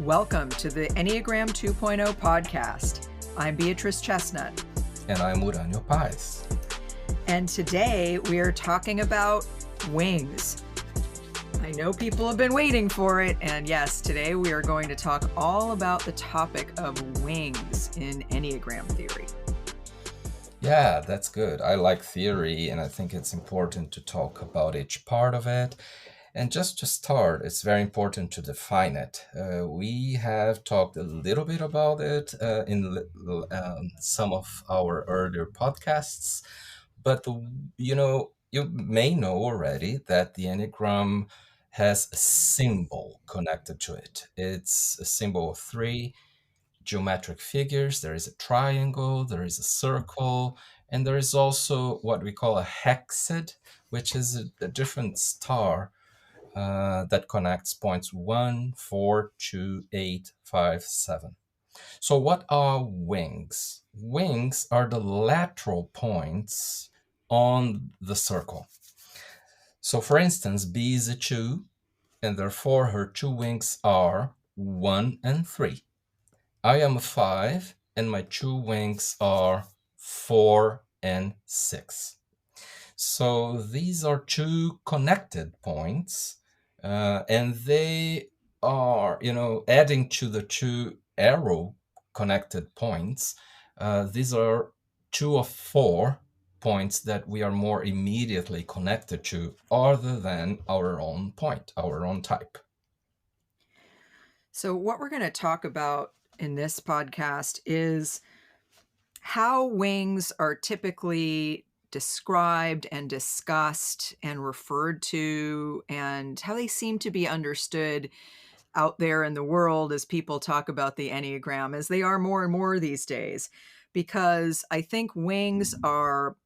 Welcome to the Enneagram 2.0 podcast. I'm Beatrice Chestnut. And I'm Uranio Pais. And today we are talking about wings. I know people have been waiting for it, and yes, today we are going to talk all about the topic of wings in Enneagram theory. Yeah, that's good. I like theory, and I think it's important to talk about each part of it. And just to start, it's very important to define it. We have talked a little bit about it in some of our earlier podcasts, but you may know already that the Enneagram has a symbol connected to it. It's a symbol of 3 geometric figures. There is a triangle, there is a circle, and there is also what we call a hexad, which is a different star that connects points 1, 4, 2, 8, 5, 7. So what are wings? Wings are the lateral points on the circle. So for instance, B is a 2, and therefore her 2 wings are 1 and 3. I am a 5, and my 2 wings are 4 and 6. So these are 2 connected points, and they are, adding to the 2 arrow connected points. These are 2 of 4 points that we are more immediately connected to, other than our own point, our own type. So what we're going to talk about in this podcast is how wings are typically described and discussed and referred to, and how they seem to be understood out there in the world as people talk about the Enneagram, as they are more and more these days. Because I think wings are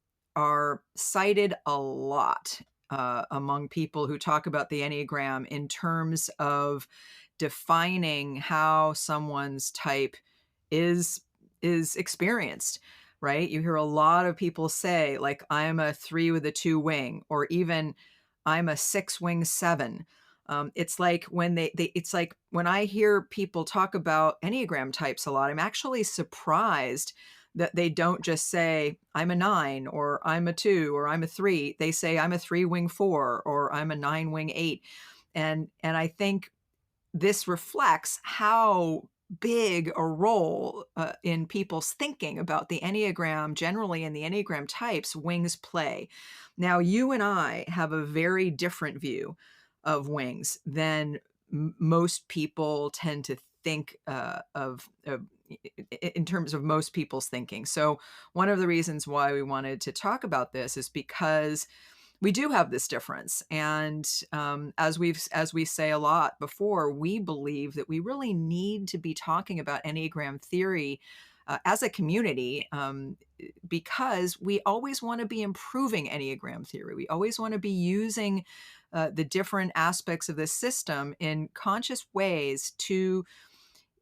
cited a lot among people who talk about the Enneagram in terms of defining how someone's type is experienced, right? You hear a lot of people say, like, I'm a 3 with a 2 wing, or even I'm a 6 wing 7. It's like when it's like when I hear people talk about Enneagram types a lot, I'm actually surprised that they don't just say I'm a 9 or I'm a 2 or I'm a 3. They say I'm a 3 wing 4 or I'm a 9 wing 8. And I think this reflects how big a role in people's thinking about the Enneagram generally, and the Enneagram types wings play. Now, you and I have a very different view of wings than most people tend to think of in terms of most people's thinking. So one of the reasons why we wanted to talk about this is because we do have this difference. And as we say a lot before, we believe that we really need to be talking about Enneagram theory as a community, because we always want to be improving Enneagram theory. We always want to be using the different aspects of this system in conscious ways to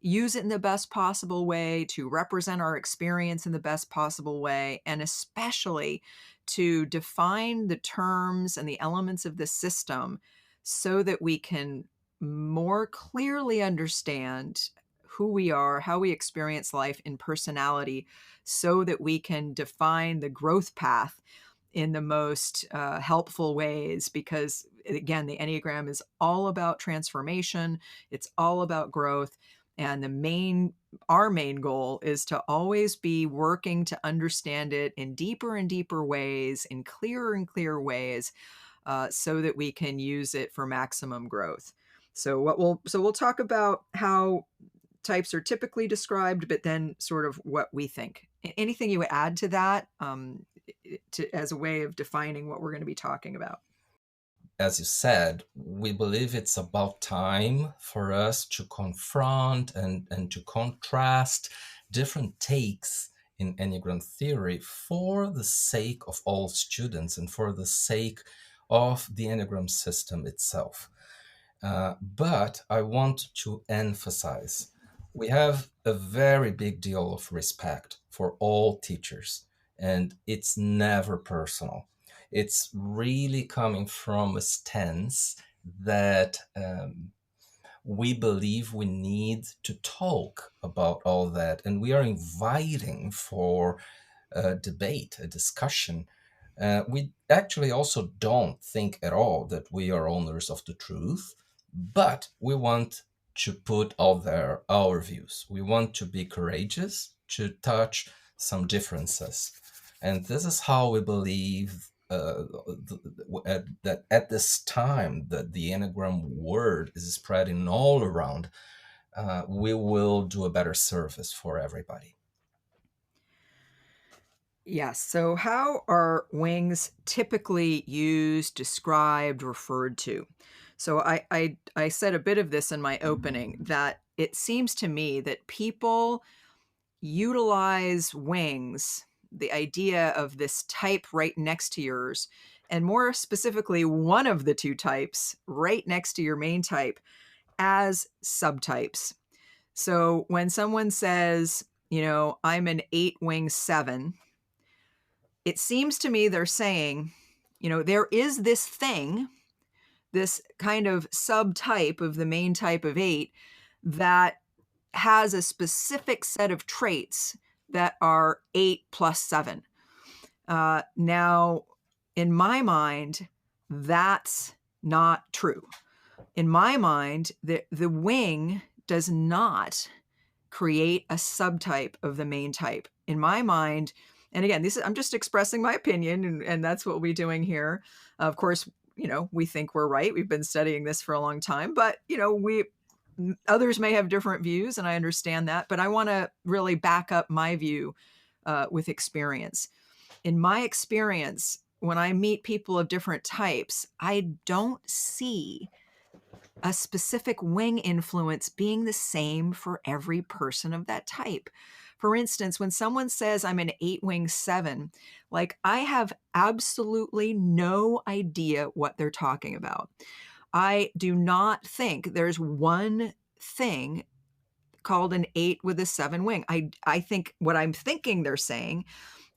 use it in the best possible way, to represent our experience in the best possible way, and especially to define the terms and the elements of the system so that we can more clearly understand who we are, how we experience life in personality, so that we can define the growth path in the most helpful ways. Because again, the Enneagram is all about transformation. It's all about growth. And our main goal is to always be working to understand it in deeper and deeper ways, in clearer and clearer ways, so that we can use it for maximum growth. So we'll talk about how types are typically described, but then sort of what we think. Anything you would add to that, as a way of defining what we're going to be talking about? As you said, we believe it's about time for us to confront and to contrast different takes in Enneagram theory for the sake of all students and for the sake of the Enneagram system itself. But I want to emphasize, we have a very big deal of respect for all teachers, and it's never personal. It's really coming from a stance that we believe we need to talk about all that, and we are inviting for a debate, a discussion. We actually also don't think at all that we are owners of the truth, but we want to put out there our views. We want to be courageous, to touch some differences. And this is how we believe that at this time that the Enneagram word is spreading all around, we will do a better service for everybody. Yes. So, how are wings typically used, described, referred to? So, I said a bit of this in my opening, that it seems to me that people utilize wings, the idea of this type right next to yours, and more specifically, one of the two types right next to your main type, as subtypes. So, when someone says, I'm an 8 wing 7, it seems to me they're saying, there is this thing, this kind of subtype of the main type of 8 that has a specific set of traits that are 8 plus 7. Now, in my mind, that's not true. In my mind, the wing does not create a subtype of the main type. In my mind, and again, I'm just expressing my opinion, and that's what we're doing here. Of course, we think we're right. We've been studying this for a long time, but others may have different views, and I understand that. But I want to really back up my view with experience. In my experience, when I meet people of different types, I don't see a specific wing influence being the same for every person of that type. For instance, when someone says I'm an 8 wing 7, like, I have absolutely no idea what they're talking about. I do not think there's one thing called an 8 with a 7 wing. I think what I'm thinking they're saying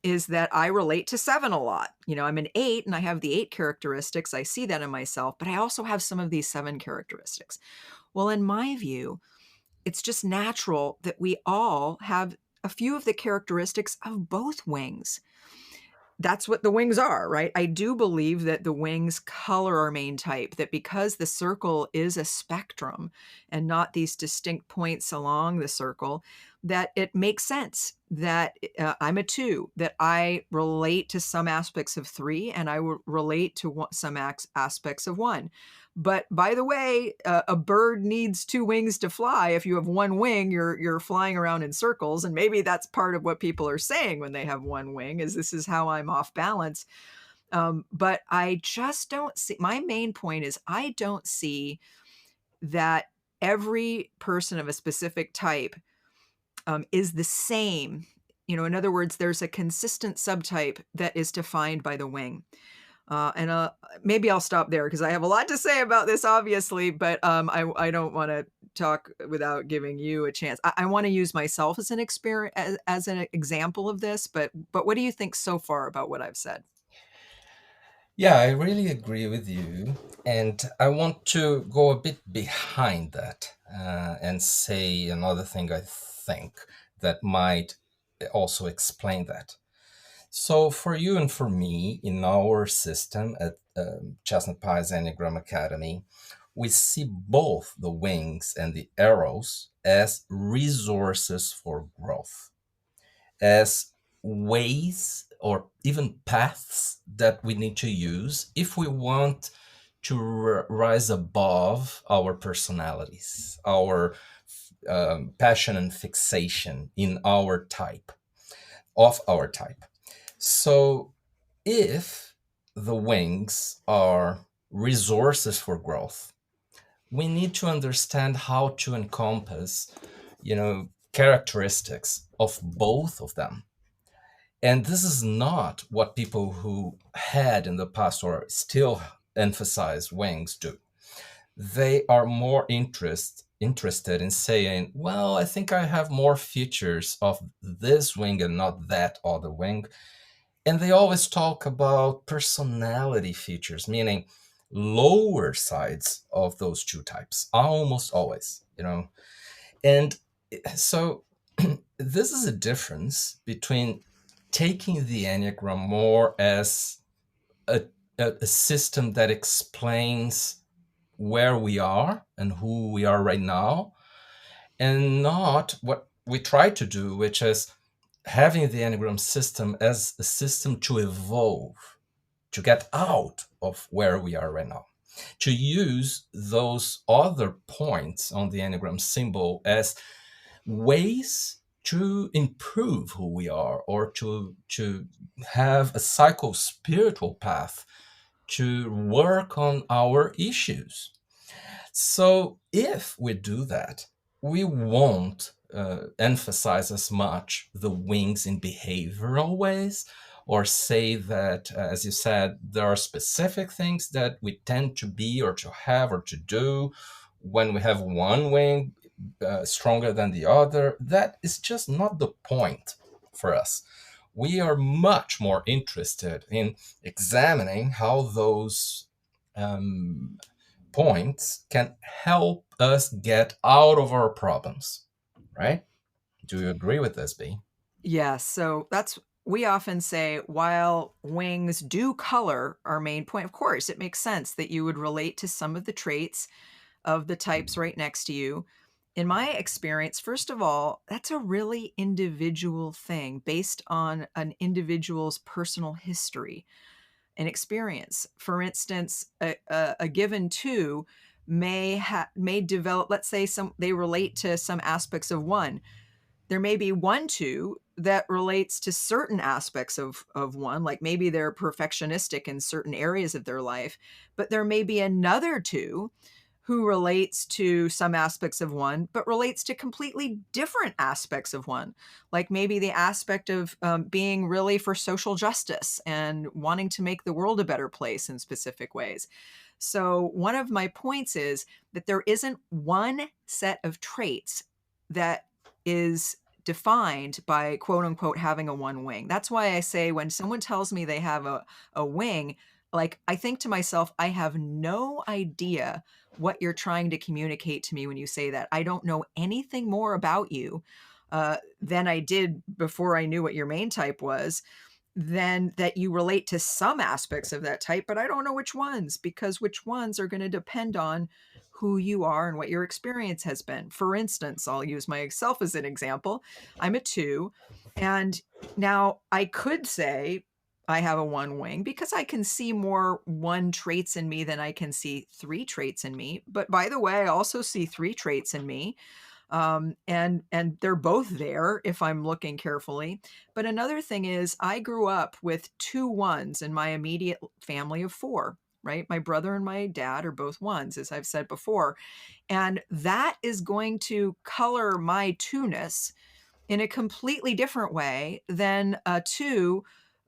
is that I relate to 7 a lot. I'm an 8 and I have the 8 characteristics. I see that in myself, but I also have some of these 7 characteristics. Well, in my view, it's just natural that we all have a few of the characteristics of both wings. That's what the wings are, right? I do believe that the wings color our main type, that because the circle is a spectrum and not these distinct points along the circle, that it makes sense that I'm a 2, that I relate to some aspects of 3, and I will relate to some aspects of 1. But by the way, a bird needs 2 wings to fly. If you have 1 wing, you're flying around in circles, and maybe that's part of what people are saying when they have 1 wing, is this is how I'm off balance. But I just don't see. My main point is I don't see that every person of a specific type is the same. In other words, there's a consistent subtype that is defined by the wing. And maybe I'll stop there because I have a lot to say about this, obviously, but I don't want to talk without giving you a chance. I want to use myself as an as an example of this, but what do you think so far about what I've said? Yeah, I really agree with you. And I want to go a bit behind that and say another thing I think that might also explain that. So, for you and for me, in our system at Chestnut Pie's Enneagram Academy, we see both the wings and the arrows as resources for growth, as ways or even paths that we need to use if we want to rise above our personalities, our passion and fixation in our type, of our type. So if the wings are resources for growth, we need to understand how to encompass, characteristics of both of them. And this is not what people who had in the past or still emphasize wings do. They are more interested in saying, well, I think I have more features of this wing and not that other wing. And they always talk about personality features, meaning lower sides of those two types, almost always, And so this is a difference between taking the Enneagram more as a, a system that explains where we are and who we are right now, and not what we try to do, which is having the Enneagram system as a system to evolve, to get out of where we are right now, to use those other points on the Enneagram symbol as ways to improve who we are, or to have a psycho spiritual path to work on our issues. So if we do that, we won't emphasize as much the wings in behavioral ways, or say that, as you said, there are specific things that we tend to be or to have or to do when we have one wing stronger than the other. That is just not the point for us. We are much more interested in examining how those um, points can help us get out of our problems, right? Do you agree with this, B? Yes. So we often say, while wings do color our main point, of course, it makes sense that you would relate to some of the traits of the types right next to you. In my experience, first of all, that's a really individual thing based on an individual's personal history and experience. For instance, a given two may develop, let's say they relate to some aspects of one. There may be one two that relates to certain aspects of one, like maybe they're perfectionistic in certain areas of their life, but there may be another two who relates to some aspects of one, but relates to completely different aspects of one. Like maybe the aspect of being really for social justice and wanting to make the world a better place in specific ways. So, one of my points is that there isn't one set of traits that is defined by quote unquote having a one wing. That's why I say when someone tells me they have a wing, like I think to myself, I have no idea what you're trying to communicate to me when you say that. I don't know anything more about you than I did before I knew what your main type was, then that you relate to some aspects of that type, but I don't know which ones, because which ones are going to depend on who you are and what your experience has been. For instance, I'll use myself as an example. I'm a two, and now I could say I have a one wing because I can see more one traits in me than I can see three traits in me. But by the way, I also see three traits in me, and they're both there if I'm looking carefully. But another thing is, I grew up with two ones in my immediate family of four. Right, my brother and my dad are both ones, as I've said before, and that is going to color my two-ness in a completely different way than a two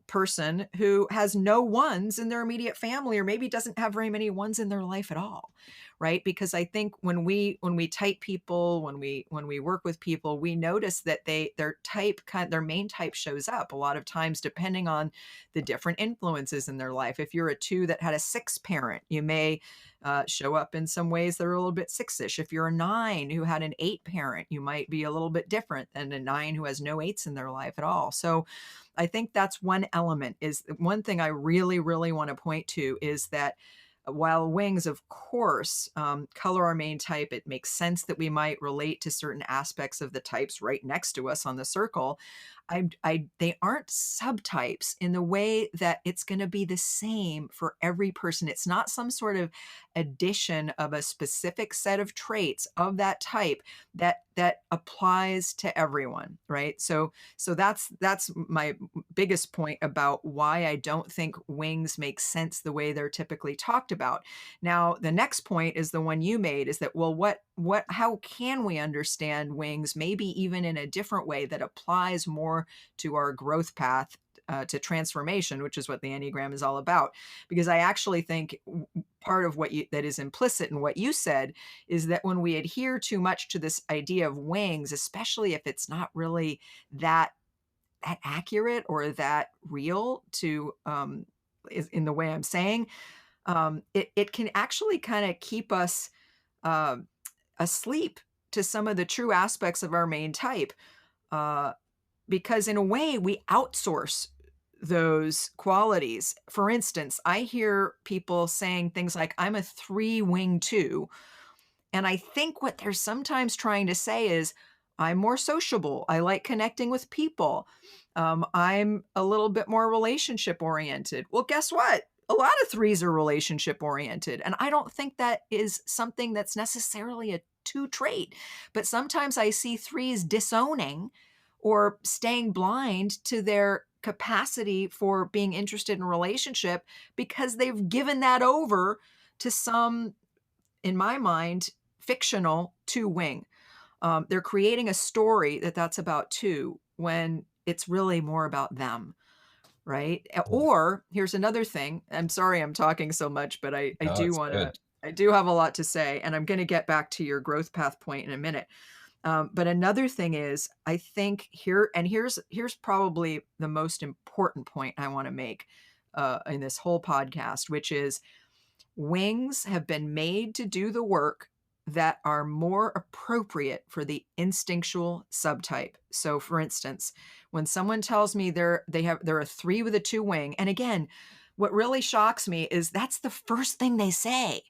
person who has no ones in their immediate family, or maybe doesn't have very many ones in their life at all. Right, because I think when we type people, when we work with people, we notice that their main type shows up a lot of times depending on the different influences in their life. If you're a two that had a six parent, you may show up in some ways that are a little bit six-ish. If you're a nine who had an eight parent, you might be a little bit different than a nine who has no eights in their life at all. So I think that's one element. Is one thing I really, really want to point to is that while wings, of course, color our main type, it makes sense that we might relate to certain aspects of the types right next to us on the circle. They aren't subtypes in the way that it's going to be the same for every person. It's not some sort of addition of a specific set of traits of that type that applies to everyone, right? So that's my biggest point about why I don't think wings make sense the way they're typically talked about. Now, the next point is the one you made, is that, well, how can we understand wings maybe even in a different way that applies more to our growth path, to transformation, which is what the Enneagram is all about. Because I actually think part of that is implicit in what you said is that when we adhere too much to this idea of wings, especially if it's not really that accurate or that real to in the way I'm saying, it can actually kind of keep us um asleep to some of the true aspects of our main type. Uh, because in a way we outsource those qualities. For instance, I hear people saying things like, I'm a 3 wing 2. And I think what they're sometimes trying to say is, I'm more sociable. I like connecting with people. I'm a little bit more relationship oriented. Well, guess what? A lot of 3s are relationship oriented. And I don't think that is something that's necessarily a 2 trait. But sometimes I see 3s disowning or staying blind to their capacity for being interested in a relationship because they've given that over to some, in my mind, fictional 2 wing. They're creating a story that's about 2 when it's really more about them, right? Or here's another thing. I'm sorry I'm talking so much, but I No, do it's want to, good. I do have a lot to say, and I'm going to get back to your growth path point in a minute. But another thing is, I think here, and here's probably the most important point I want to make in this whole podcast, which is wings have been made to do the work that are more appropriate for the instinctual subtype. So for instance, when someone tells me they're a 3 with a 2 wing, and again, what really shocks me is that's the first thing they say.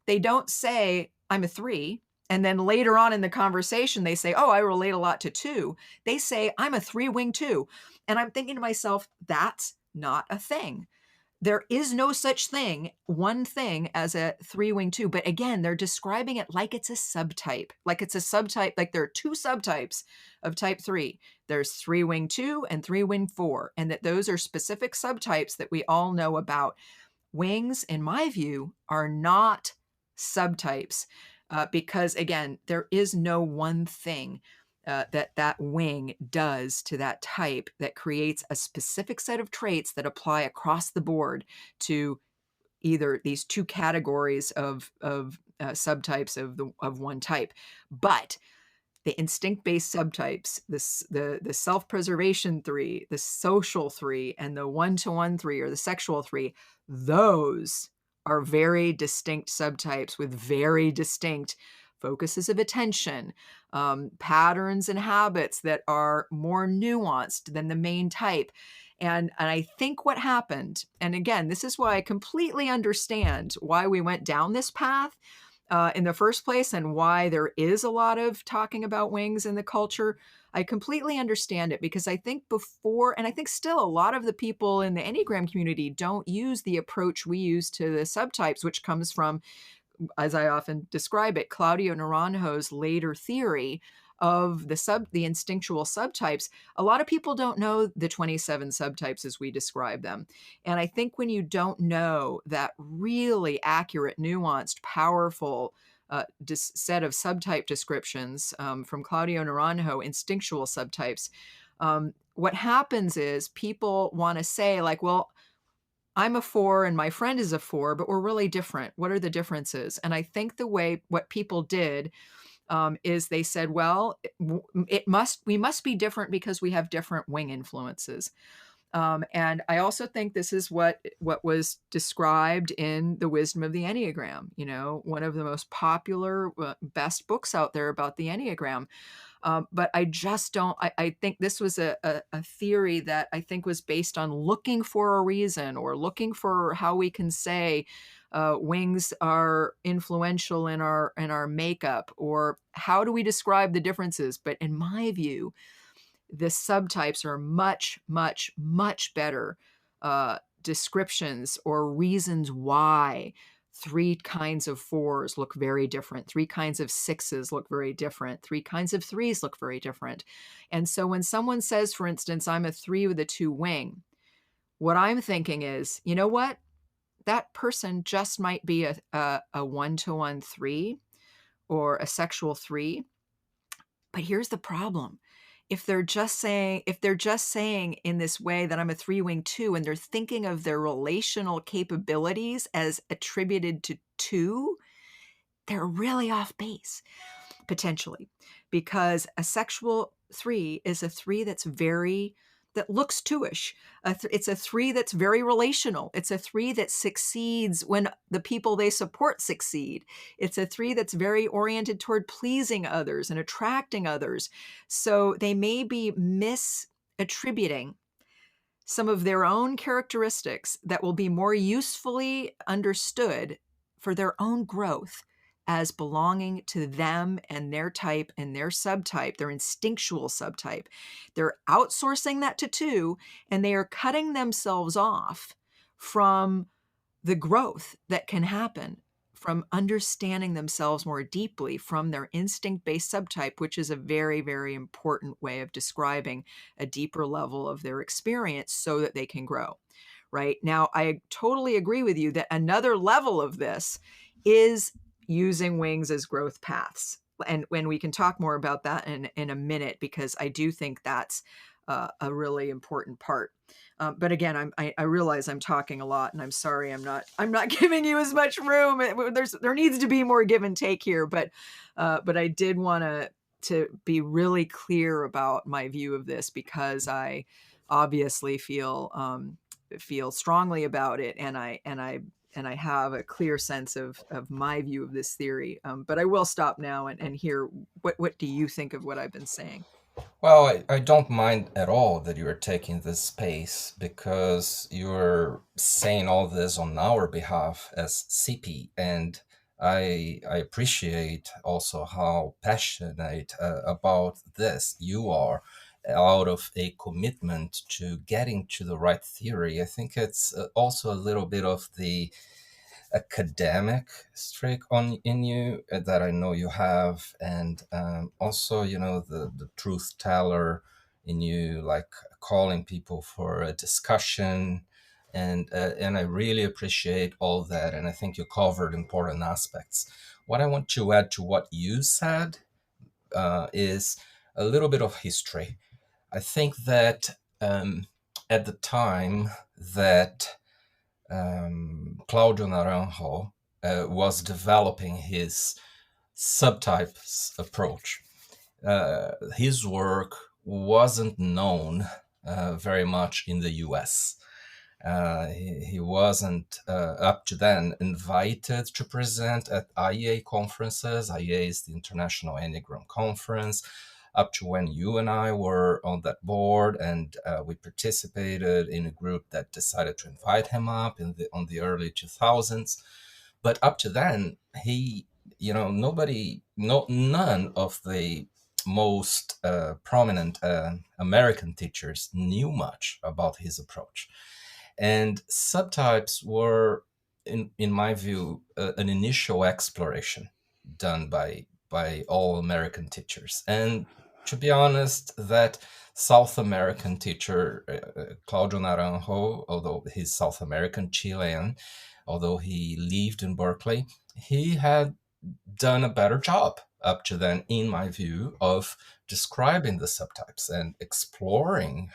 They don't say, I'm a 3. And then later on in the conversation, they say, oh, I relate a lot to 2. They say, I'm a 3 wing 2. And I'm thinking to myself, that's not a thing. There is no such thing, one thing as a 3 wing 2. But again, they're describing it like it's a subtype, like it's a subtype, like there are 2 subtypes of type 3. There's 3 wing 2 and 3 wing 4, and that those are specific subtypes that we all know about. Wings, in my view, are not subtypes because, again, there is no one thing that wing does to that type that creates a specific set of traits that apply across the board to either these 2 categories of subtypes of one type. But the instinct-based subtypes, the self-preservation 3, the social 3, and the one-to-one 3 or the sexual 3, those are very distinct subtypes with very distinct focuses of attention, patterns and habits that are more nuanced than the main type. And I think what happened, and again, this is why I completely understand why we went down this path in the first place and why there is a lot of talking about wings in the culture. I completely understand it because I think before, and I think still a lot of the people in the Enneagram community don't use the approach we use to the subtypes, which comes from, as I often describe it, Claudio Naranjo's later theory of the instinctual subtypes. A lot of people don't know the 27 subtypes as we describe them. And I think when you don't know that really accurate, nuanced, powerful set of subtype descriptions from Claudio Naranjo, instinctual subtypes, what happens is people want to say like, well, I'm a 4 and my friend is a 4, but we're really different. What are the differences? And I think what people did is they said, well, we must be different because we have different wing influences. And I also think this is what was described in The Wisdom of the Enneagram, one of the most popular, best books out there about the Enneagram. But I just don't, I think this was a theory that I think was based on looking for a reason or looking for how we can say wings are influential in our makeup, or how do we describe the differences. But in my view, the subtypes are much, much, much better descriptions or reasons why 3 kinds of 4s look very different. 3 kinds of 6s look very different. 3 kinds of 3s look very different. And so when someone says, for instance, I'm a 3 with a 2 wing, what I'm thinking is, you know what? That person just might be a one-to-one 3 or a sexual 3. But here's the problem. If they're just saying in this way that I'm a 3 wing 2, and they're thinking of their relational capabilities as attributed to 2, they're really off base, potentially, because a sexual 3 is a 3 that's very that looks two-ish. It's a 3 that's very relational. It's a 3 that succeeds when the people they support succeed. It's a 3 that's very oriented toward pleasing others and attracting others. So they may be misattributing some of their own characteristics that will be more usefully understood for their own growth as belonging to them and their type and their subtype, their instinctual subtype. They're outsourcing that to 2, and they are cutting themselves off from the growth that can happen from understanding themselves more deeply from their instinct-based subtype, which is a very, very important way of describing a deeper level of their experience so that they can grow. Right now, I totally agree with you that another level of this is using wings as growth paths. And when we can talk more about that in a minute, because I do think that's a really important part. But again, I realize I'm talking a lot, and I'm sorry I'm not giving you as much room. There needs to be more give and take here, but I did want to be really clear about my view of this, because I obviously feel strongly about it, and I have a clear sense of my view of this theory. But I will stop now and hear what do you think of what I've been saying? Well, I don't mind at all that you're taking this space because you're saying all this on our behalf as CP, and I appreciate also how passionate about this you are out of a commitment to getting to the right theory. I think it's also a little bit of the academic streak on in you that I know you have, and also the truth teller in you, like calling people for a discussion, and I really appreciate all that, and I think you covered important aspects. What I want to add to what you said is a little bit of history. I think that at the time that Claudio Naranjo was developing his subtypes approach. His work wasn't known very much in the US. He wasn't up to then invited to present at IEA conferences. IEA is the International Enneagram Conference. Up to when you and I were on that board, and we participated in a group that decided to invite him up on the early 2000s. But up to then, none of the most prominent American teachers knew much about his approach. And subtypes were, in my view, an initial exploration done by all American teachers. And to be honest, that South American teacher, Claudio Naranjo, although he's South American Chilean, although he lived in Berkeley, he had done a better job up to then, in my view, of describing the subtypes and exploring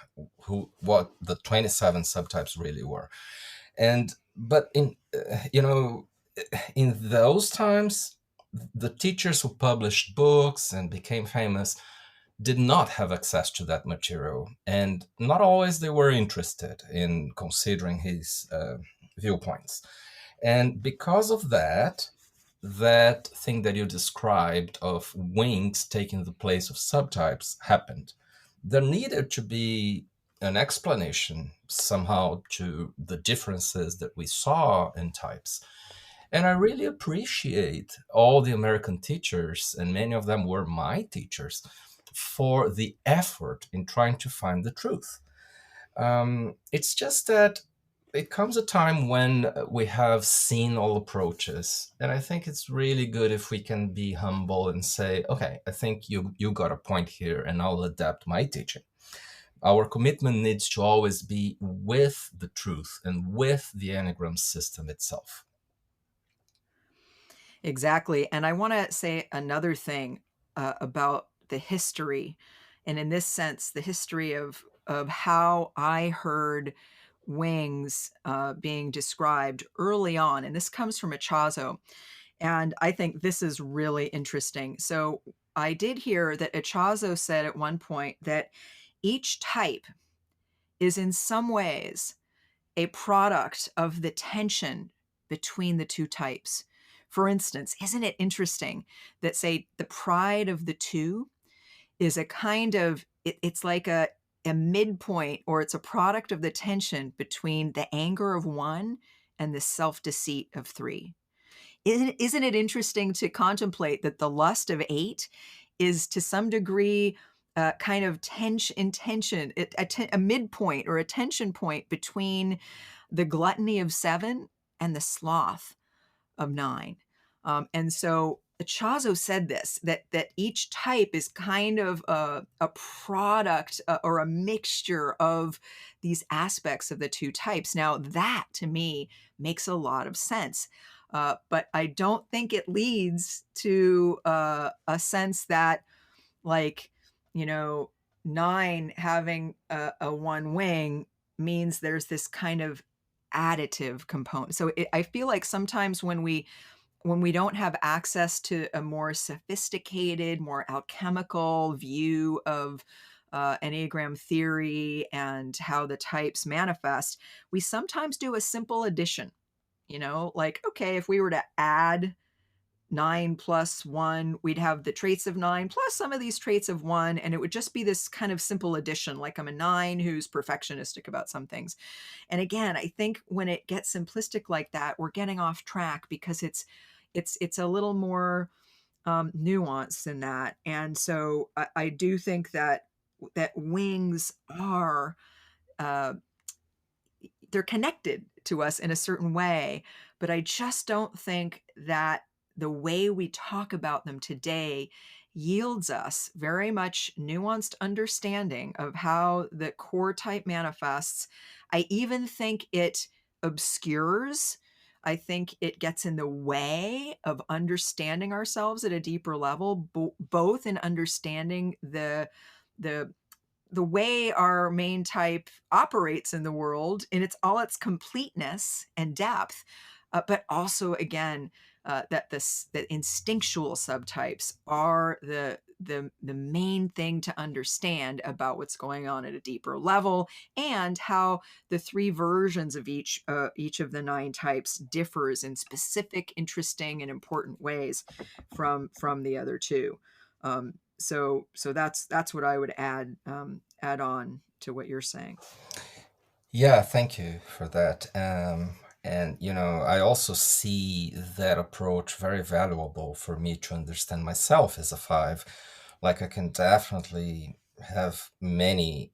what the 27 subtypes really were. But in those times, the teachers who published books and became famous did not have access to that material, and not always they were interested in considering his viewpoints. And because of that thing that you described of wings taking the place of subtypes happened. There needed to be an explanation somehow to the differences that we saw in types. And I really appreciate all the American teachers, and many of them were my teachers, for the effort in trying to find the truth. It's just that it comes a time when we have seen all approaches, and I think it's really good if we can be humble and say, okay, I think you got a point here, and I'll adapt my teaching. Our commitment needs to always be with the truth and with the Enneagram system itself. Exactly. And I want to say another thing about the history, and in this sense, the history of how I heard wings being described early on. And this comes from Echazo. And I think this is really interesting. So I did hear that Echazo said at one point that each type is in some ways a product of the tension between the two types. For instance, isn't it interesting that, say, the pride of the two is a kind of, it's like a midpoint, or it's a product of the tension between the anger of one and the self-deceit of three. Isn't it interesting to contemplate that the lust of 8 is to some degree kind of tension, a midpoint or a tension point between the gluttony of 7 and the sloth of 9. And so Chazo said this, that each type is kind of a product or a mixture of these aspects of the two types. Now, that to me makes a lot of sense. But I don't think it leads to a sense that, like, you know, 9 having a one wing means there's this kind of additive component. So I feel like sometimes when we don't have access to a more sophisticated, more alchemical view of Enneagram theory and how the types manifest, we sometimes do a simple addition. Like, okay, if we were to add 9 plus 1, we'd have the traits of 9 plus some of these traits of 1, and it would just be this kind of simple addition, like I'm a 9 who's perfectionistic about some things. And again, I think when it gets simplistic like that, we're getting off track, because it's a little more nuanced than that. And so I do think that wings are uh, they're connected to us in a certain way, but I just don't think that the way we talk about them today yields us very much nuanced understanding of how the core type manifests. I even think it obscures. I think it gets in the way of understanding ourselves at a deeper level, both in understanding the the way our main type operates in the world in its completeness and depth, but also, again, that instinctual subtypes are the main thing to understand about what's going on at a deeper level, and how the three versions of each of the 9 types differs in specific, interesting, and important ways from the other two. So that's what I would add on to what you're saying. Yeah, thank you for that. And, I also see that approach very valuable for me to understand myself as a 5. Like, I can definitely have many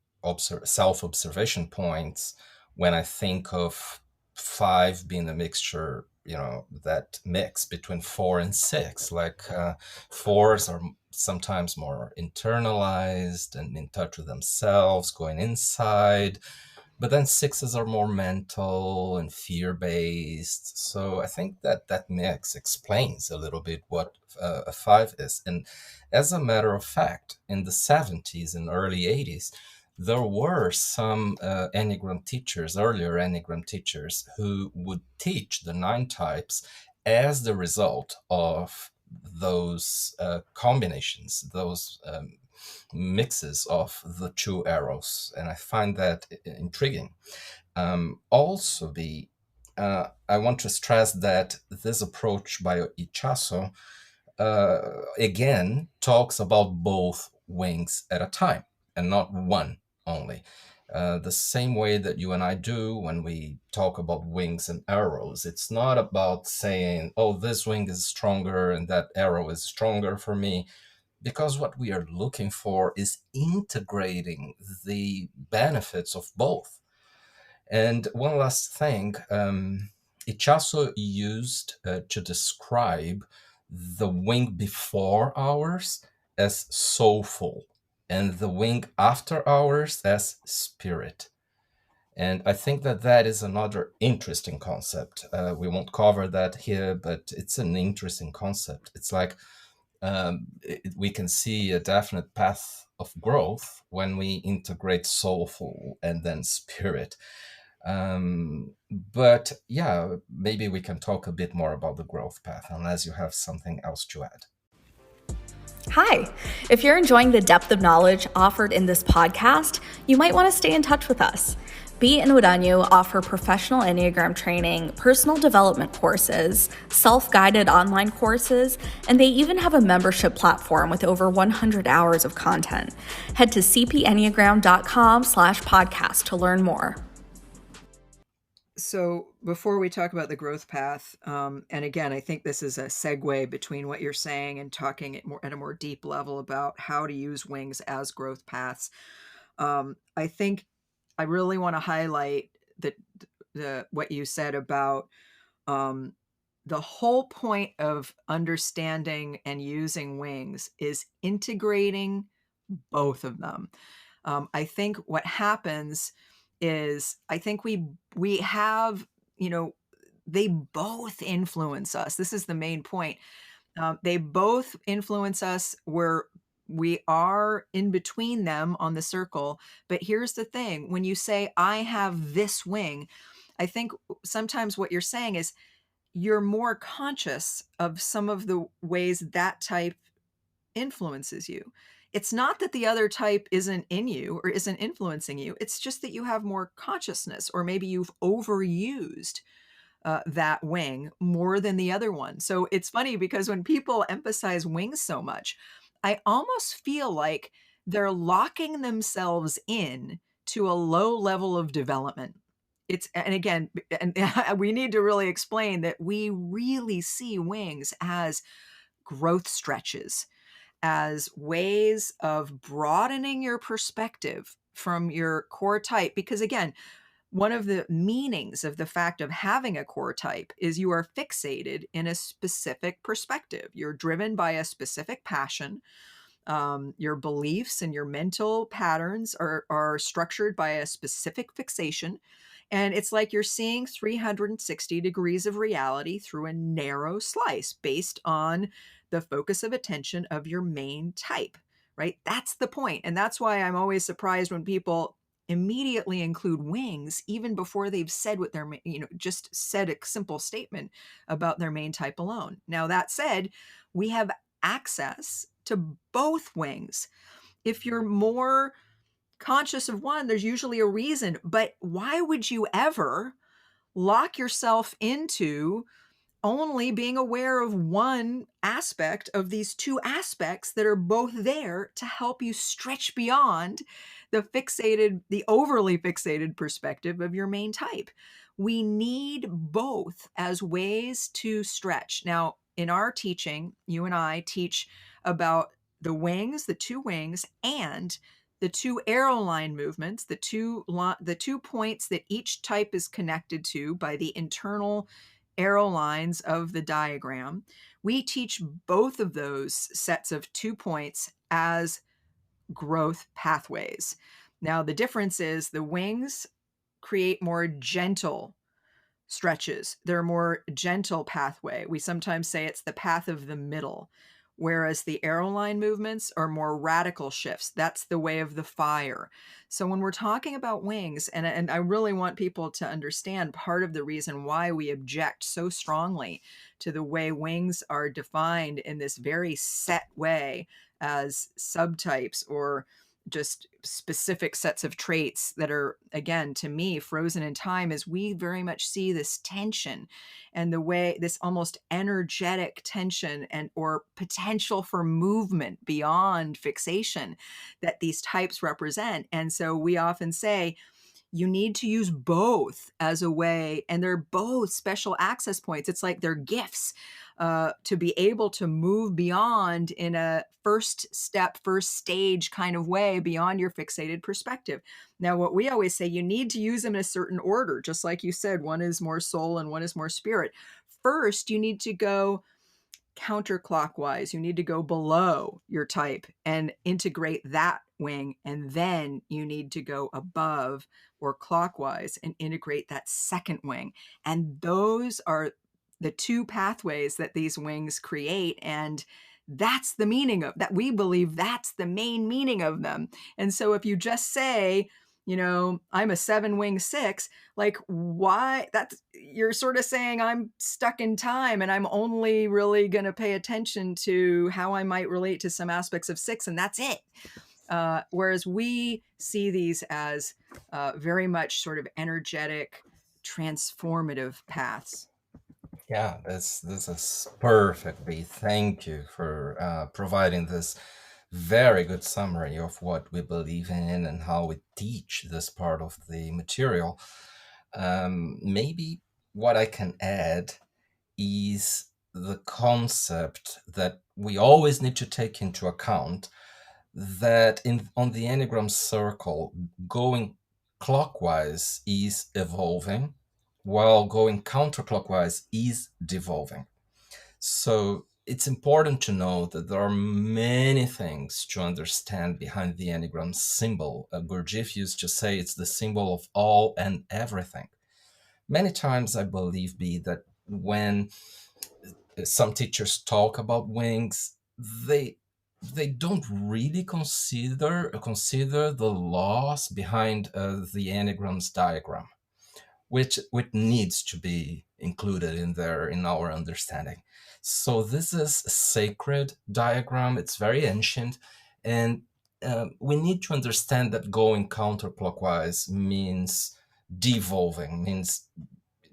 self-observation points when I think of 5 being a mixture, that mix between 4 and 6. Like, 4s are sometimes more internalized and in touch with themselves, going inside, but then 6s are more mental and fear-based. So I think that mix explains a little bit what a 5 is. And as a matter of fact, in the 70s and early 80s, there were some earlier Enneagram teachers, who would teach the 9 types as the result of those combinations, those mixes of the two arrows, and I find that intriguing. I want to stress that this approach by Ichazo again talks about both wings at a time and not one only. The same way that you and I do when we talk about wings and arrows. It's not about saying, oh, this wing is stronger and that arrow is stronger for me, because what we are looking for is integrating the benefits of both. And one last thing, Ichazo used to describe the wing before ours as soulful, and the wing after ours as spirit. And I think that is another interesting concept. We won't cover that here, but it's an interesting concept. It's like, we can see a definite path of growth when we integrate soulful and then spirit. But yeah, maybe we can talk a bit more about the growth path, unless you have something else to add. Hi. If you're enjoying the depth of knowledge offered in this podcast, you might want to stay in touch with us. Bea and Uranio offer professional Enneagram training, personal development courses, self-guided online courses, and they even have a membership platform with over 100 hours of content. Head to cpenneagram.com/podcast to learn more. So before we talk about the growth path, and again, I think this is a segue between what you're saying and talking at a more deep level about how to use wings as growth paths. I think I really want to highlight the what you said about the whole point of understanding and using wings is integrating both of them. I think what happens is I think we have, they both influence us. This is the main point. They both influence us where we are in between them on the circle. But here's the thing, when you say, I have this wing, I think sometimes what you're saying is you're more conscious of some of the ways that type influences you. It's not that the other type isn't in you or isn't influencing you. It's just that you have more consciousness, or maybe you've overused that wing more than the other one. So it's funny because when people emphasize wings so much, I almost feel like they're locking themselves in to a low level of development. And again, and we need to really explain that we really see wings as growth stretches, as ways of broadening your perspective from your core type. Because again, one of the meanings of the fact of having a core type is you are fixated in a specific perspective. You're driven by a specific passion. Your beliefs and your mental patterns are structured by a specific fixation. And it's like you're seeing 360 degrees of reality through a narrow slice based on the focus of attention of your main type, right? That's the point. And that's why I'm always surprised when people immediately include wings, even before they've said what their, just said a simple statement about their main type alone. Now, that said, we have access to both wings. If you're more conscious of one, there's usually a reason, but why would you ever lock yourself into only being aware of one aspect of these two aspects that are both there to help you stretch beyond the overly fixated perspective of your main type? We need both as ways to stretch. Now, in our teaching, you and I teach about the wings, the two wings, and the two arrow line movements, the two points that each type is connected to by the internal arrow lines of the diagram. We teach both of those sets of 2 points as growth pathways. Now, the difference is the wings create more gentle stretches. They're a more gentle pathway. We sometimes say it's the path of the middle, whereas the arrow line movements are more radical shifts. That's the way of the fire. So when we're talking about wings, and I really want people to understand part of the reason why we object so strongly to the way wings are defined in this very set way as subtypes or just specific sets of traits that are, again, to me, frozen in time, is we very much see this tension and the way this almost energetic tension and or potential for movement beyond fixation that these types represent. And so we often say, you need to use both as a way, and they're both special access points. It's like they're gifts to be able to move beyond in a first step, first stage kind of way beyond your fixated perspective. Now, what we always say, you need to use them in a certain order, just like you said, one is more soul and one is more spirit. First, you need to go counterclockwise. You need to go below your type and integrate that wing. And then you need to go above or clockwise and integrate that second wing. And those are the two pathways that these wings create. And that's the meaning of that. We believe that's the main meaning of them. And so if you just say, I'm a 7-wing 6. Like, why? That's, you're sort of saying I'm stuck in time and I'm only really going to pay attention to how I might relate to some aspects of 6, and that's it. Whereas we see these as very much sort of energetic, transformative paths. Yeah, this is perfect, Bea. Thank you for providing this very good summary of what we believe in and how we teach this part of the material. Maybe what I can add is the concept that we always need to take into account, that on the Enneagram circle, going clockwise is evolving, while going counterclockwise is devolving. So it's important to know that there are many things to understand behind the Enneagram symbol. Gurdjieff used to say it's the symbol of all and everything. Many times I believe, Bea, that when some teachers talk about wings, they don't really consider the laws behind the Enneagram's diagram, which needs to be included in our understanding. So this is a sacred diagram. It's very ancient, and we need to understand that going counterclockwise means devolving, means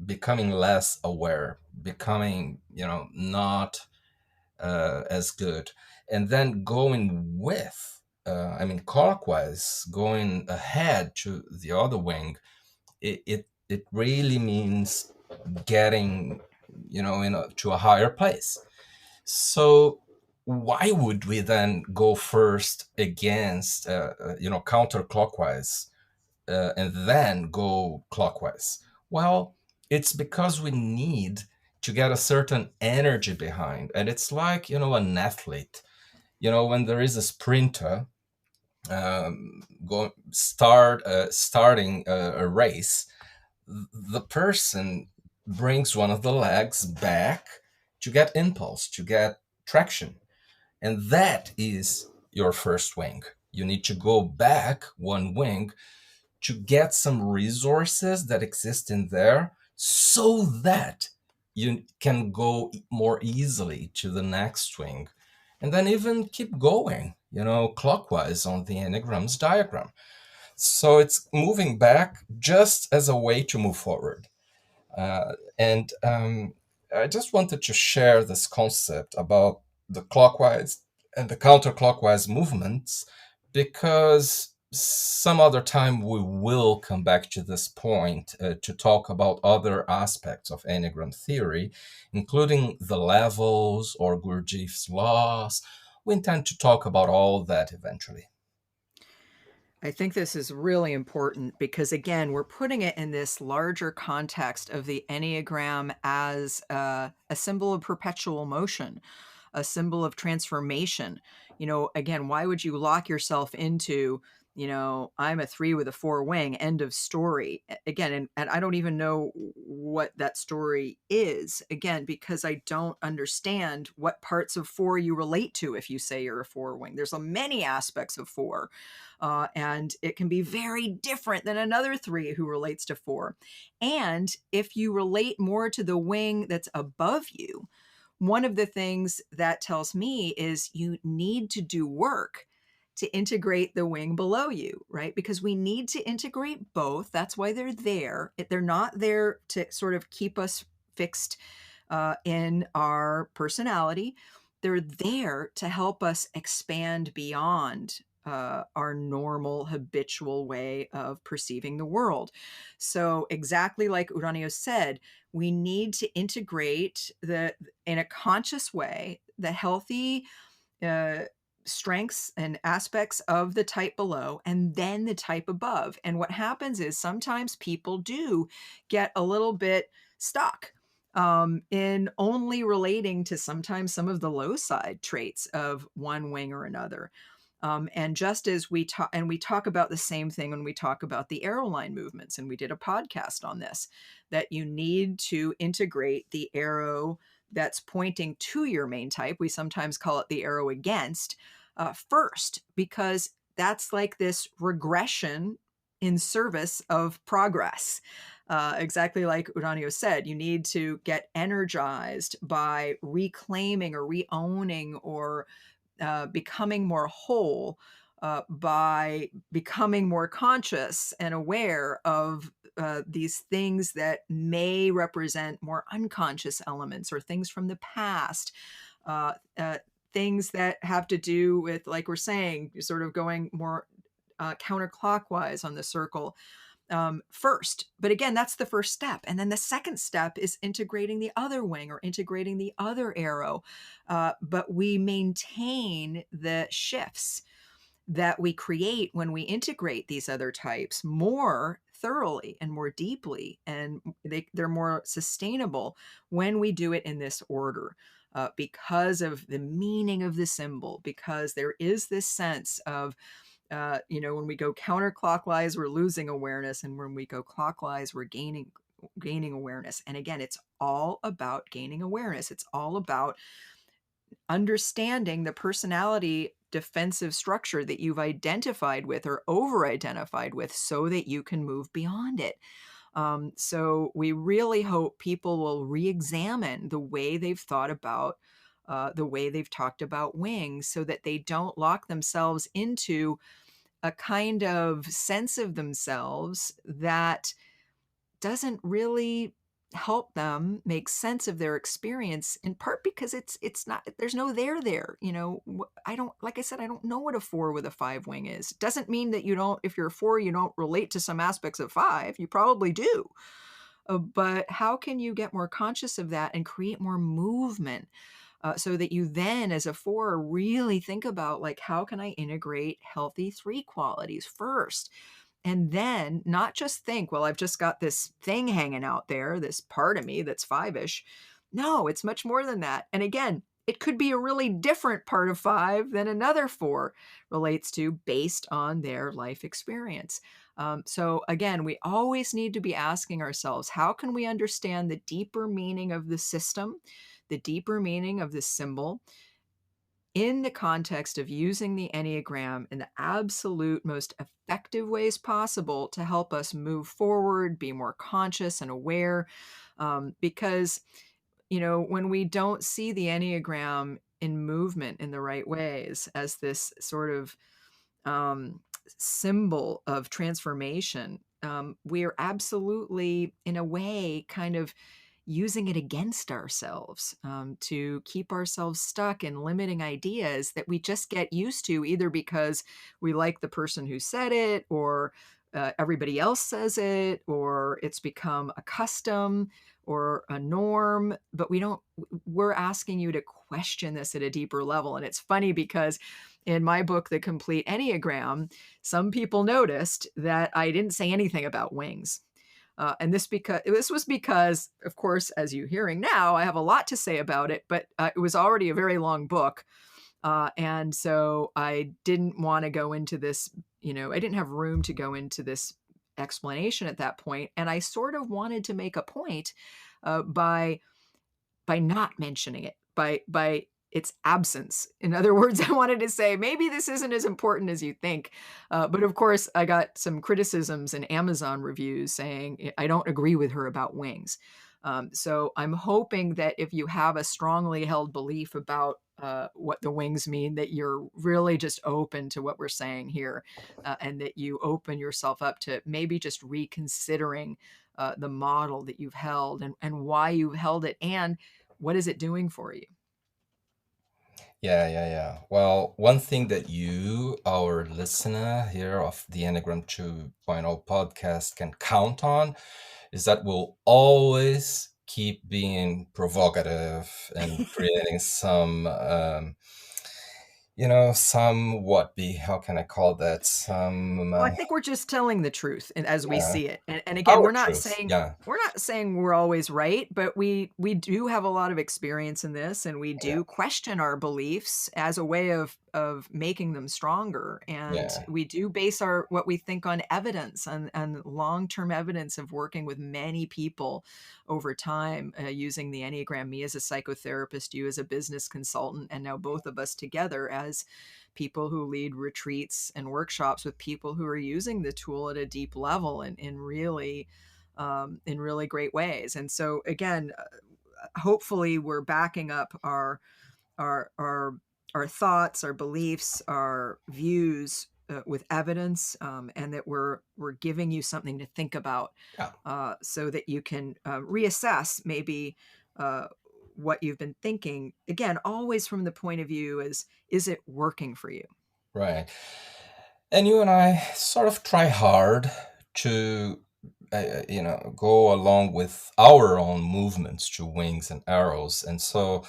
becoming less aware, becoming not as good, and then going clockwise, going ahead to the other wing, it really means getting to a higher place. So why would we then go first against counterclockwise and then go clockwise? Well, it's because we need to get a certain energy behind, and it's like an athlete. When there is a sprinter starting a race, the person brings one of the legs back to get impulse, to get traction. And that is your first wing. You need to go back one wing to get some resources that exist in there so that you can go more easily to the next wing. And then even keep going, clockwise on the Enneagram's diagram. So it's moving back just as a way to move forward. And I just wanted to share this concept about the clockwise and the counterclockwise movements, because some other time we will come back to this point to talk about other aspects of Enneagram theory, including the levels or Gurdjieff's laws. We intend to talk about all that eventually. I think this is really important because, again, we're putting it in this larger context of the Enneagram as a symbol of perpetual motion, a symbol of transformation. Again, why would you lock yourself into, I'm a 3 with a 4 wing, end of story? Again, and I don't even know what that story is, again, because I don't understand what parts of 4 you relate to if you say you're a 4 wing. There's many aspects of 4. And it can be very different than another 3 who relates to 4. And if you relate more to the wing that's above you, one of the things that tells me is you need to do work to integrate the wing below you, right? Because we need to integrate both. That's why they're there. They're not there to sort of keep us fixed in our personality. They're there to help us expand beyond our normal habitual way of perceiving the world. So exactly like Uranio said, we need to integrate in a conscious way, the healthy strengths and aspects of the type below and then the type above. And what happens is sometimes people do get a little bit stuck in only relating to sometimes some of the low side traits of one wing or another. And just as we talk about the same thing when we talk about the arrow line movements, and we did a podcast on this, that you need to integrate the arrow that's pointing to your main type. We sometimes call it the arrow against first, because that's like this regression in service of progress. Exactly like Uranio said, you need to get energized by reclaiming or reowning or becoming more whole, by becoming more conscious and aware of these things that may represent more unconscious elements or things from the past, uh, uh, things that have to do with, like we're saying, sort of going more counterclockwise on the circle first. But again, that's the first step. And then the second step is integrating the other wing or integrating the other arrow. But we maintain the shifts that we create when we integrate these other types more thoroughly and more deeply. And they're more sustainable when we do it in this order. Because of the meaning of the symbol, because there is this sense of when we go counterclockwise, we're losing awareness, and when we go clockwise, we're gaining awareness. And again, it's all about gaining awareness. It's all about understanding the personality defensive structure that you've identified with or over-identified with, so that you can move beyond it. So we really hope people will re-examine the way they've thought about the way they've talked about wings, so that they don't lock themselves into a kind of sense of themselves that doesn't really help them make sense of their experience, in part because it's not, there's no there. I don't, like I said, I don't know what a 4 with a 5 wing is. It doesn't mean that you don't, if you're a 4, you don't relate to some aspects of 5. You probably do. But how can you get more conscious of that and create more movement? So that you then, as a 4, really think about, like, how can I integrate healthy 3 qualities first? And then not just think, well, I've just got this thing hanging out there, this part of me that's 5-ish. No, it's much more than that. And again, it could be a really different part of 5 than another 4 relates to, based on their life experience. So again, we always need to be asking ourselves, how can we understand the deeper meaning of the system, the deeper meaning of this symbol, in the context of using the Enneagram in the absolute most effective ways possible to help us move forward, be more conscious and aware. Because, when we don't see the Enneagram in movement in the right ways, as this sort of symbol of transformation, we are absolutely, in a way, kind of using it against ourselves, to keep ourselves stuck in limiting ideas that we just get used to, either because we like the person who said it, or everybody else says it, or it's become a custom or a norm. But we're asking you to question this at a deeper level. And it's funny because in my book, The Complete Enneagram, some people noticed that I didn't say anything about wings. And this was because, of course, as you're hearing now, I have a lot to say about it, but it was already a very long book. And so I didn't want to go into this, I didn't have room to go into this explanation at that point. And I sort of wanted to make a point by not mentioning it, by its absence. In other words, I wanted to say, maybe this isn't as important as you think. But of course, I got some criticisms in Amazon reviews saying I don't agree with her about wings. So I'm hoping that if you have a strongly held belief about what the wings mean, that you're really just open to what we're saying here, and that you open yourself up to maybe just reconsidering the model that you've held, and why you've held it, and what is it doing for you. Yeah. Well, one thing that you, our listener here of the Enneagram 2.0 podcast, can count on is that we'll always keep being provocative and creating some, how can I call that? Well, I think we're just telling the truth, and as we Yeah, see it. And again, our we're not truth. saying Yeah, we're always right, but we do have a lot of experience in this, and we yeah, do question our beliefs as a way of of making them stronger. And Yeah. we do base what we think on evidence and long-term evidence of working with many people over time, using the Enneagram, me as a psychotherapist, you as a business consultant, and now both of us together as people who lead retreats and workshops with people who are using the tool at a deep level and in really great ways. And so again, hopefully we're backing up our our our thoughts, our beliefs, our views with evidence, and that we're giving you something to think about, Yeah. so that you can reassess maybe uh, what you've been thinking. Again, always from the point of view is it working for you? Right. And you and I sort of try hard to, go along with our own movements to wings and arrows. And so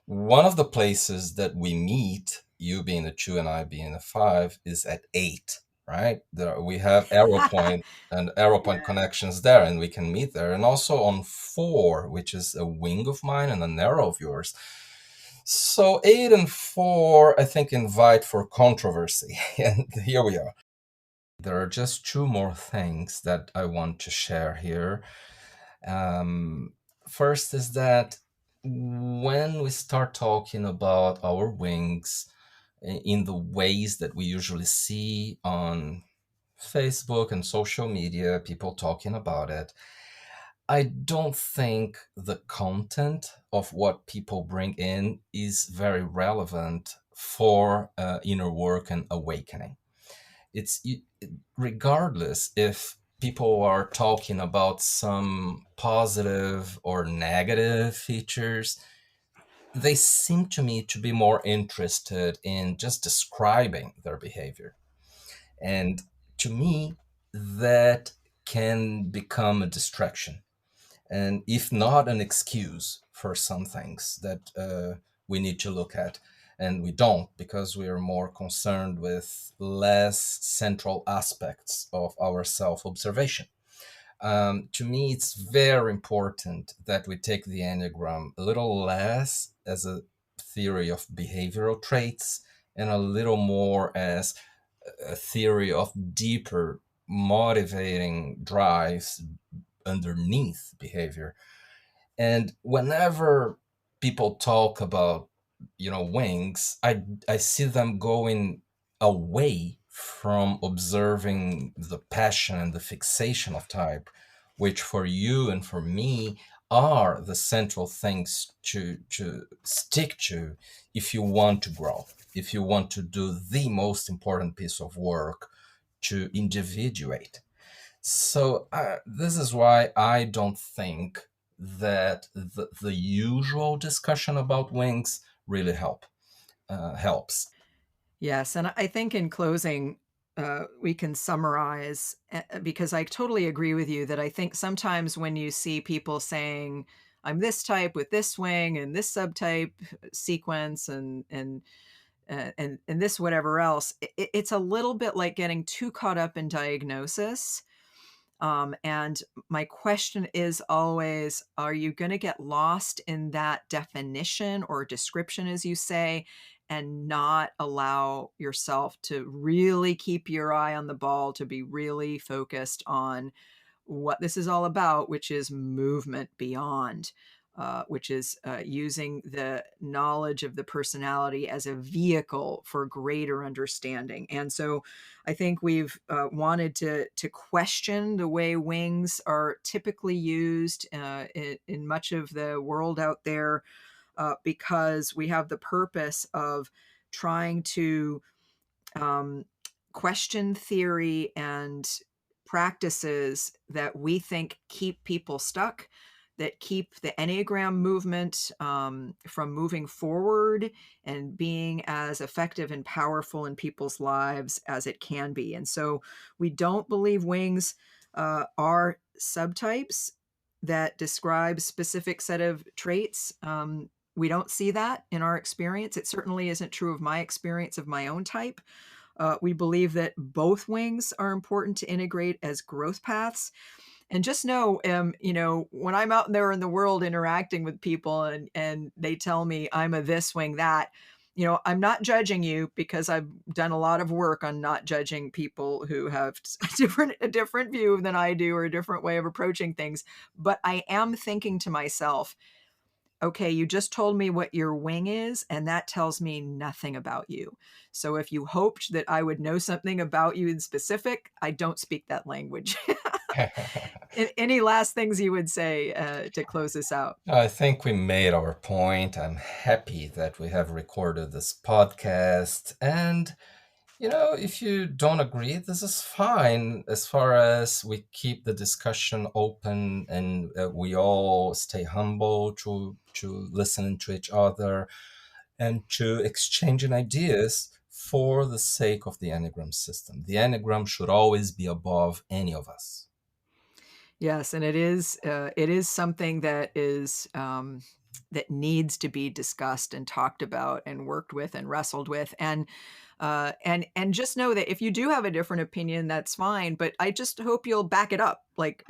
one of the places that we meet, you being a 2 and I being a 5, is at 8, right? There, we have arrow point and arrow point Yeah. connections there, and we can meet there. And also on 4, which is a wing of mine and an arrow of yours. So 8 and 4, I think, invite for controversy. And here we are. There are just 2 more things that I want to share here. Um, First is that when we start talking about our wings in the ways that we usually see on Facebook and social media, people talking about it, I don't think the content of what people bring in is very relevant for inner work and awakening. It's regardless if people are talking about some positive or negative features, they seem to me to be more interested in just describing their behavior. And to me, that can become a distraction, and if not an excuse for some things that we need to look at. And we don't, because we are more concerned with less central aspects of our self-observation. To me, it's very important that we take the Enneagram a little less as a theory of behavioral traits and a little more as a theory of deeper motivating drives underneath behavior. And whenever people talk about, wings, I see them going away from observing the passion and the fixation of type, which for you and for me are the central things to stick to if you want to grow, if you want to do the most important piece of work to individuate. So this is why I don't think that the usual discussion about wings really helps. Yes, and I think in closing, we can summarize, because I totally agree with you that I think sometimes when you see people saying, "I'm this type with this wing and this subtype sequence and this whatever else," it's a little bit like getting too caught up in diagnosis. And my question is always, are you going to get lost in that definition or description, as you say, and not allow yourself to really keep your eye on the ball, to be really focused on what this is all about, which is movement beyond, which is using the knowledge of the personality as a vehicle for greater understanding. And so I think we've wanted to question the way wings are typically used in much of the world out there, because we have the purpose of trying to um, question theory and practices that we think keep people stuck, that keep the Enneagram movement from moving forward and being as effective and powerful in people's lives as it can be. And so we don't believe wings are subtypes that describe specific set of traits. We don't see that in our experience. It certainly isn't true of my experience of my own type. We believe that both wings are important to integrate as growth paths. And just know, when I'm out there in the world interacting with people and they tell me I'm a this wing, that, I'm not judging you because I've done a lot of work on not judging people who have a different view than I do or a different way of approaching things. But I am thinking to myself, okay, you just told me what your wing is, and that tells me nothing about you. So if you hoped that I would know something about you in specific, I don't speak that language. Any last things you would say to close this out? I think we made our point. I'm happy that we have recorded this podcast. And, if you don't agree, this is fine as far as we keep the discussion open and we all stay humble to listen to each other and to exchanging ideas for the sake of the Enneagram system. The Enneagram should always be above any of us. Yes, and it is something that is that needs to be discussed and talked about and worked with and wrestled with, and just know that if you do have a different opinion, that's fine. But I just hope you'll back it up, like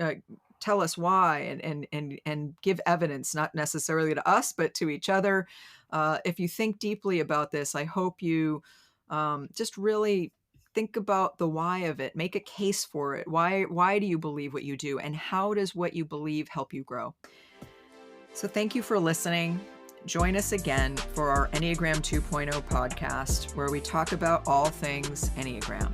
tell us why, and give evidence, not necessarily to us, but to each other. If you think deeply about this, I hope you just really think about the why of it, make a case for it. Why do you believe what you do, and how does what you believe help you grow? So thank you for listening. Join us again for our Enneagram 2.0 podcast, where we talk about all things Enneagram.